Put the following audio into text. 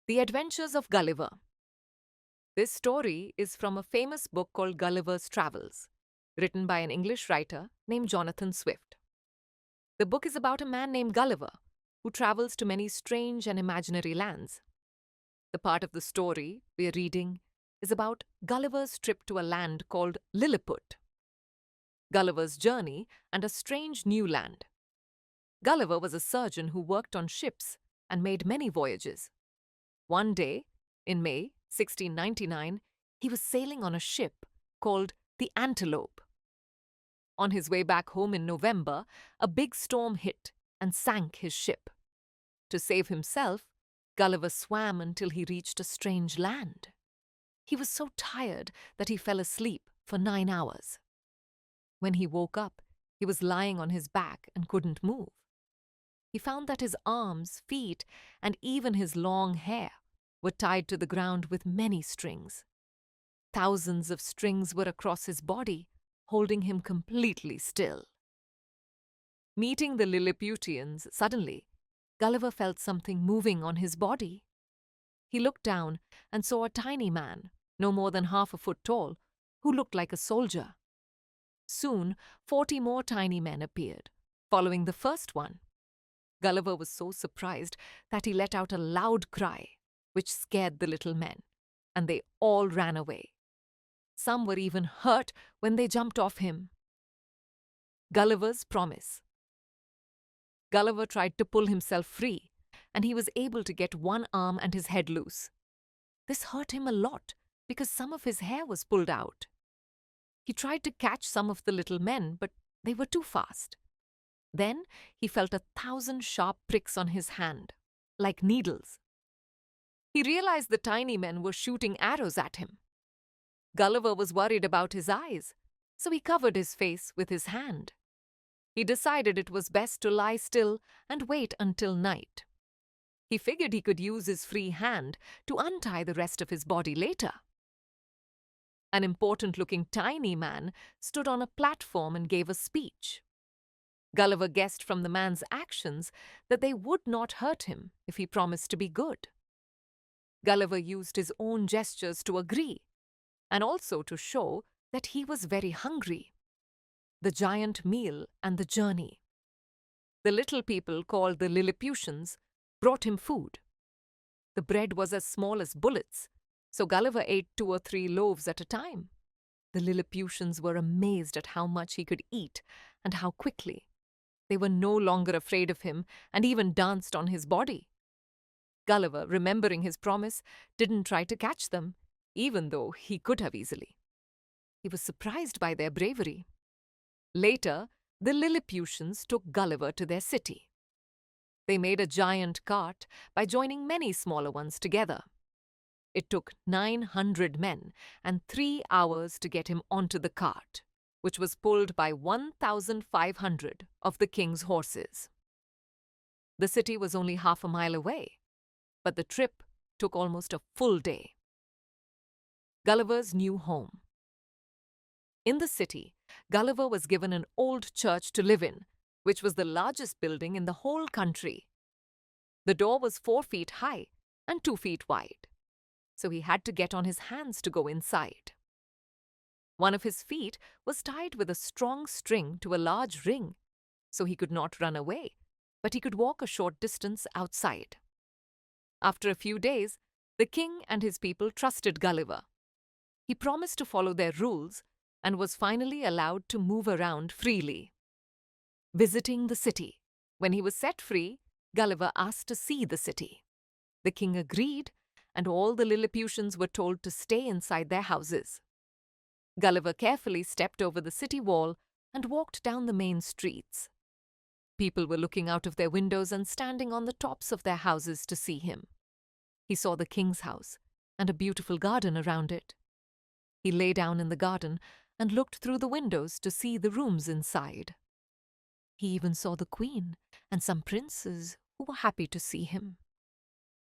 The Adventures of Gulliver. This story is from a famous book called Gulliver's Travels, written by an English writer named Jonathan Swift. The book is about a man named Gulliver who travels to many strange and imaginary lands. The part of the story we are reading is about Gulliver's trip to a land called Lilliput, Gulliver's journey and a strange new land. Gulliver was a surgeon who worked on ships and made many voyages. One day, in May 1699, he was sailing on a ship called the Antelope. On his way back home in November, a big storm hit and sank his ship. To save himself, Gulliver swam until he reached a strange land. He was so tired that he fell asleep for 9 hours. When he woke up, he was lying on his back and couldn't move. He found that his arms, feet, and even his long hair were tied to the ground with many strings. Thousands of strings were across his body, holding him completely still. Meeting the Lilliputians, suddenly, Gulliver felt something moving on his body. He looked down and saw a tiny man, no more than half a foot tall, who looked like a soldier. Soon, 40 more tiny men appeared, following the first one. Gulliver was so surprised that he let out a loud cry, which scared the little men, and they all ran away. Some were even hurt when they jumped off him. Gulliver's promise. Gulliver tried to pull himself free, and he was able to get one arm and his head loose. This hurt him a lot because some of his hair was pulled out. He tried to catch some of the little men, but they were too fast. Then he felt 1,000 sharp pricks on his hand, like needles. He realized the tiny men were shooting arrows at him. Gulliver was worried about his eyes, so he covered his face with his hand. He decided it was best to lie still and wait until night. He figured he could use his free hand to untie the rest of his body later. An important-looking tiny man stood on a platform and gave a speech. Gulliver guessed from the man's actions that they would not hurt him if he promised to be good. Gulliver used his own gestures to agree, and also to show that he was very hungry. The giant meal and the journey. The little people, called the Lilliputians, brought him food. The bread was as small as bullets, so Gulliver ate 2 or 3 loaves at a time. The Lilliputians were amazed at how much he could eat and how quickly. They were no longer afraid of him and even danced on his body. Gulliver, remembering his promise, didn't try to catch them, even though he could have easily. He was surprised by their bravery. Later, the Lilliputians took Gulliver to their city. They made a giant cart by joining many smaller ones together. It took 900 men and 3 hours to get him onto the cart, which was pulled by 1,500 of the king's horses. The city was only half a mile away, but the trip took almost a full day. Gulliver's new home. In the city, Gulliver was given an old church to live in, which was the largest building in the whole country. The door was 4 feet high and 2 feet wide, so he had to get on his hands to go inside. One of his feet was tied with a strong string to a large ring, so he could not run away, but he could walk a short distance outside. After a few days, the king and his people trusted Gulliver. He promised to follow their rules and was finally allowed to move around freely. Visiting the city. When he was set free, Gulliver asked to see the city. The king agreed, and all the Lilliputians were told to stay inside their houses. Gulliver carefully stepped over the city wall and walked down the main streets. People were looking out of their windows and standing on the tops of their houses to see him. He saw the king's house and a beautiful garden around it. He lay down in the garden and looked through the windows to see the rooms inside. He even saw the queen and some princes who were happy to see him.